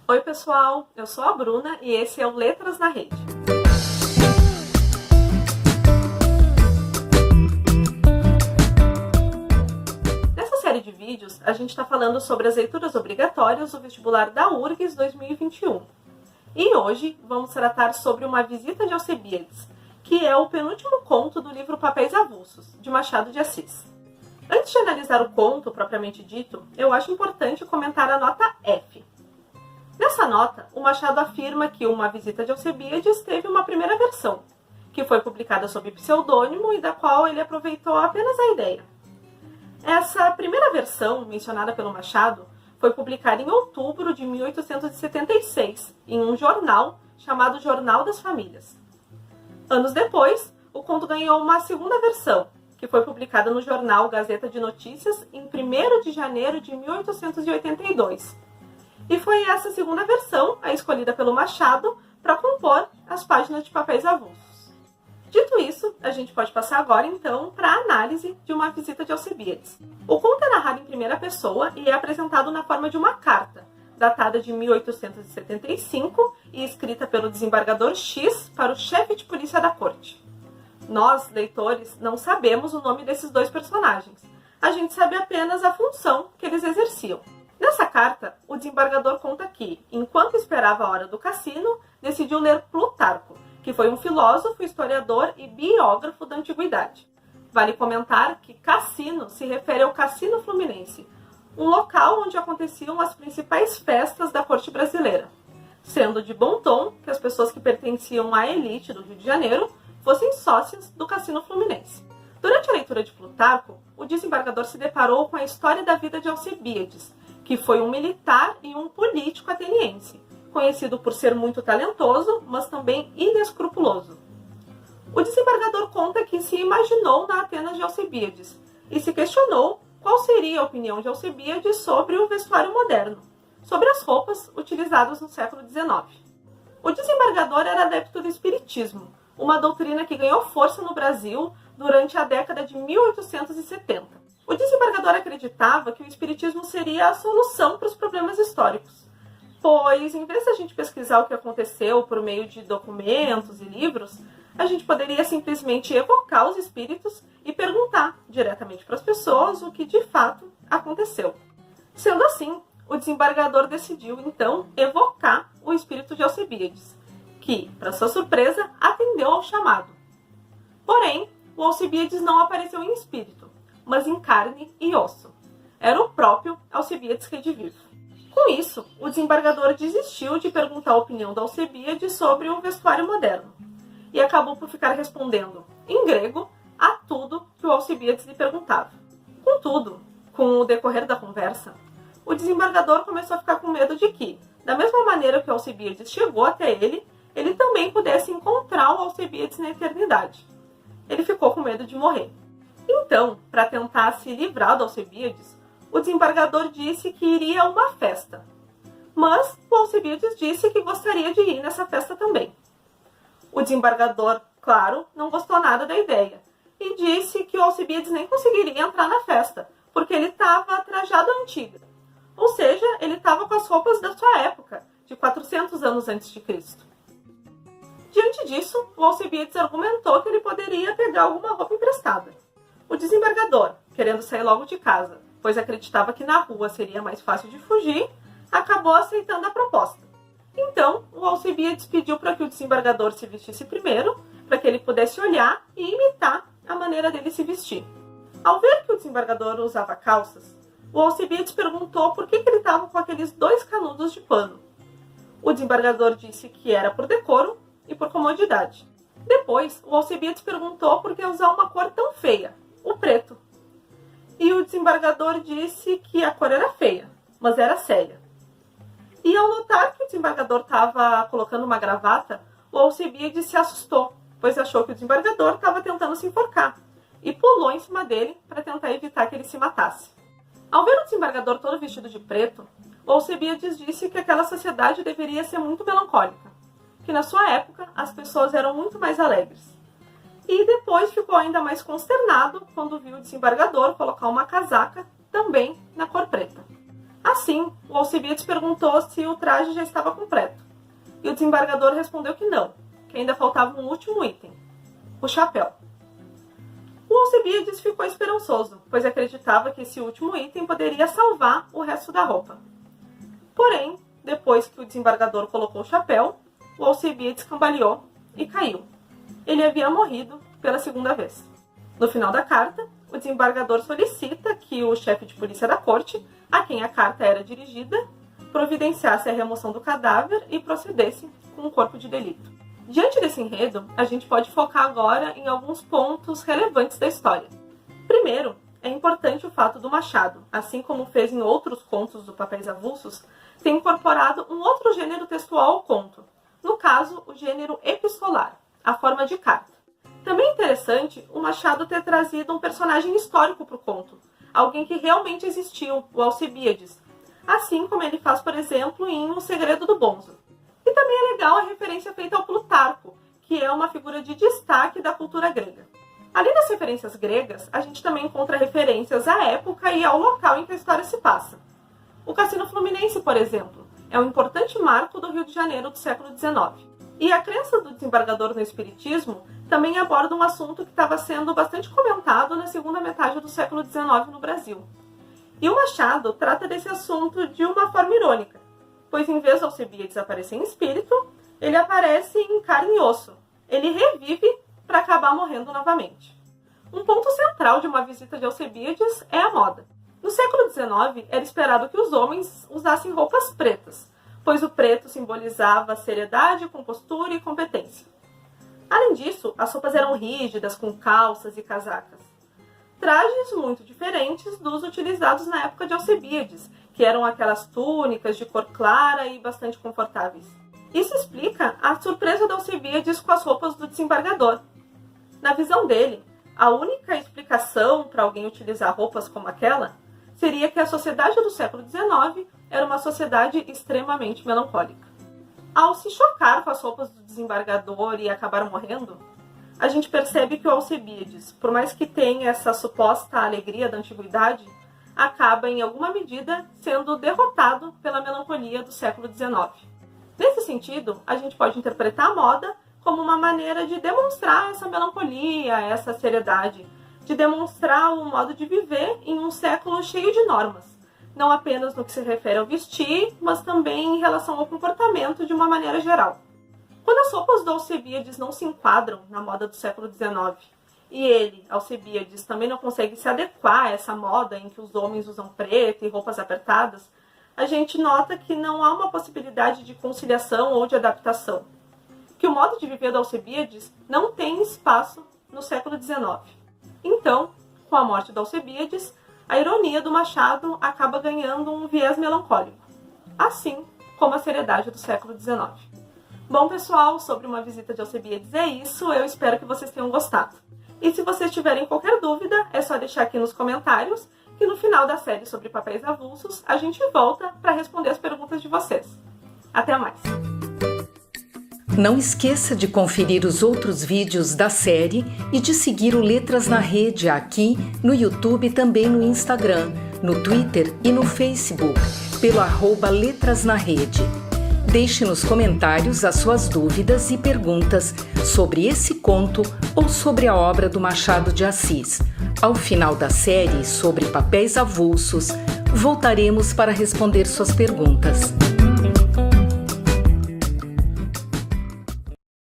Oi pessoal, eu sou a Bruna e esse é o Letras na Rede. Nessa série de vídeos, a gente está falando sobre as leituras obrigatórias do vestibular da URGS 2021. E hoje vamos tratar sobre Uma Visita de Alcebiades, que é o penúltimo conto do livro Papéis Avulsos, de Machado de Assis. Antes de analisar o conto propriamente dito, eu acho importante comentar a nota F. Nessa nota, o Machado afirma que Uma Visita de Alcebiades teve uma primeira versão, que foi publicada sob pseudônimo e da qual ele aproveitou apenas a ideia. Essa primeira versão, mencionada pelo Machado, foi publicada em outubro de 1876, em um jornal chamado Jornal das Famílias. Anos depois, o conto ganhou uma segunda versão, que foi publicada no jornal Gazeta de Notícias em 1º de janeiro de 1882. E foi essa segunda versão a escolhida pelo Machado para compor as páginas de Papéis Avulsos. Dito isso, a gente pode passar agora então para a análise de Uma Visita de Alcebiades. O conto é narrado em primeira pessoa e é apresentado na forma de uma carta, datada de 1875 e escrita pelo desembargador X para o chefe de polícia da corte. Nós, leitores, não sabemos o nome desses dois personagens. A gente sabe apenas a função que eles exerciam. Nessa carta, o desembargador conta que, enquanto esperava a hora do cassino, decidiu ler Plutarco, que foi um filósofo, historiador e biógrafo da antiguidade. Vale comentar que cassino se refere ao Cassino Fluminense, um local onde aconteciam as principais festas da corte brasileira, sendo de bom tom que as pessoas que pertenciam à elite do Rio de Janeiro fossem sócias do Cassino Fluminense. Durante a leitura de Plutarco, o desembargador se deparou com a história da vida de Alcebiades, que foi um militar e um político ateniense, conhecido por ser muito talentoso, mas também inescrupuloso. O desembargador conta que se imaginou na Atenas de Alcebiades e se questionou qual seria a opinião de Alcebiades sobre o vestuário moderno, sobre as roupas utilizadas no século XIX. O desembargador era adepto do espiritismo, uma doutrina que ganhou força no Brasil durante a década de 1870. O desembargador acreditava que o espiritismo seria a solução para os problemas históricos, pois, em vez de a gente pesquisar o que aconteceu por meio de documentos e livros, a gente poderia simplesmente evocar os espíritos e perguntar diretamente para as pessoas o que de fato aconteceu. Sendo assim, o desembargador decidiu, então, evocar o espírito de Alcebiades, que, para sua surpresa, atendeu ao chamado. Porém, o Alcebiades não apareceu em espírito, mas em carne e osso. Era o próprio Alcebiades redivivo. Com isso, o desembargador desistiu de perguntar a opinião do Alcebiades sobre o vestuário moderno, e acabou por ficar respondendo, em grego, a tudo que o Alcebiades lhe perguntava. Contudo, com o decorrer da conversa, o desembargador começou a ficar com medo de que, da mesma maneira que o Alcebiades chegou até ele também pudesse encontrar o Alcebiades na eternidade. Ele ficou com medo de morrer. Então, para tentar se livrar do Alcebiades, o desembargador disse que iria a uma festa. Mas o Alcebiades disse que gostaria de ir nessa festa também. O desembargador, claro, não gostou nada da ideia e disse que o Alcebiades nem conseguiria entrar na festa, porque ele estava trajado à antiga. Ou seja, ele estava com as roupas da sua época, de 400 anos antes de Cristo. Diante disso, o Alcebiades argumentou que ele poderia pegar alguma roupa emprestada. O desembargador, querendo sair logo de casa, pois acreditava que na rua seria mais fácil de fugir, acabou aceitando a proposta. Então, o Alcebiades pediu para que o desembargador se vestisse primeiro, para que ele pudesse olhar e imitar a maneira dele se vestir. Ao ver que o desembargador usava calças, o Alcebiades perguntou por que ele estava com aqueles 2 canudos de pano. O desembargador disse que era por decoro e por comodidade. Depois, o Alcebiades perguntou por que usar uma cor tão feia, o preto. E o desembargador disse que a cor era feia, mas era séria. E ao notar que o desembargador estava colocando uma gravata, o Alcebiades se assustou, pois achou que o desembargador estava tentando se enforcar, e pulou em cima dele para tentar evitar que ele se matasse. Ao ver o desembargador todo vestido de preto, o Alcebiades disse que aquela sociedade deveria ser muito melancólica, que na sua época as pessoas eram muito mais alegres. E depois ficou ainda mais consternado quando viu o desembargador colocar uma casaca também na cor preta. Assim, o Alcebiades perguntou se o traje já estava completo, e o desembargador respondeu que não, que ainda faltava um último item, o chapéu. O Alcebiades ficou esperançoso, pois acreditava que esse último item poderia salvar o resto da roupa. Porém, depois que o desembargador colocou o chapéu, o Alcebiades cambaleou e caiu. Ele havia morrido pela segunda vez. No final da carta, o desembargador solicita que o chefe de polícia da corte, a quem a carta era dirigida, providenciasse a remoção do cadáver e procedesse com o corpo de delito. Diante desse enredo, a gente pode focar agora em alguns pontos relevantes da história. Primeiro, é importante o fato do Machado, assim como fez em outros contos do Papéis Avulsos, ter incorporado um outro gênero textual ao conto, no caso, o gênero epistolar, a forma de carta. Também é interessante o Machado ter trazido um personagem histórico para o conto, alguém que realmente existiu, o Alcebiades, assim como ele faz, por exemplo, em O Segredo do Bonzo. E também é legal a referência feita ao Plutarco, que é uma figura de destaque da cultura grega. Além das referências gregas, a gente também encontra referências à época e ao local em que a história se passa. O Cassino Fluminense, por exemplo, é um importante marco do Rio de Janeiro do século XIX. E a crença do desembargador no espiritismo também aborda um assunto que estava sendo bastante comentado na segunda metade do século XIX no Brasil. E o Machado trata desse assunto de uma forma irônica, pois em vez de Alcebiades aparecer em espírito, ele aparece em carne e osso. Ele revive para acabar morrendo novamente. Um ponto central de uma visita de Alcebiades é a moda. No século XIX, era esperado que os homens usassem roupas pretas, pois o preto simbolizava seriedade, compostura e competência. Além disso, as roupas eram rígidas, com calças e casacas. Trajes muito diferentes dos utilizados na época de Alcebiades, que eram aquelas túnicas de cor clara e bastante confortáveis. Isso explica a surpresa de Alcebiades com as roupas do desembargador. Na visão dele, a única explicação para alguém utilizar roupas como aquela seria que a sociedade do século XIX era uma sociedade extremamente melancólica. Ao se chocar com as roupas do desembargador e acabar morrendo, a gente percebe que o Alcebiades, por mais que tenha essa suposta alegria da antiguidade, acaba, em alguma medida, sendo derrotado pela melancolia do século XIX. Nesse sentido, a gente pode interpretar a moda como uma maneira de demonstrar essa melancolia, essa seriedade, de demonstrar o modo de viver em um século cheio de normas, não apenas no que se refere ao vestir, mas também em relação ao comportamento de uma maneira geral. Quando as roupas do Alcebiades não se enquadram na moda do século XIX, e ele, Alcebiades, também não consegue se adequar a essa moda em que os homens usam preto e roupas apertadas, a gente nota que não há uma possibilidade de conciliação ou de adaptação, que o modo de viver do Alcebiades não tem espaço no século XIX. Então, com a morte do Alcebiades, a ironia do Machado acaba ganhando um viés melancólico, assim como a seriedade do século XIX. Bom, pessoal, sobre uma visita de Alcebiades é isso, eu espero que vocês tenham gostado. E se vocês tiverem qualquer dúvida, é só deixar aqui nos comentários, que no final da série sobre papéis avulsos, a gente volta para responder as perguntas de vocês. Até mais! Não esqueça de conferir os outros vídeos da série e de seguir o Letras na Rede aqui no YouTube e também no Instagram, no Twitter e no Facebook, pelo @Letras na Rede. Deixe nos comentários as suas dúvidas e perguntas sobre esse conto ou sobre a obra do Machado de Assis. Ao final da série sobre papéis avulsos, voltaremos para responder suas perguntas.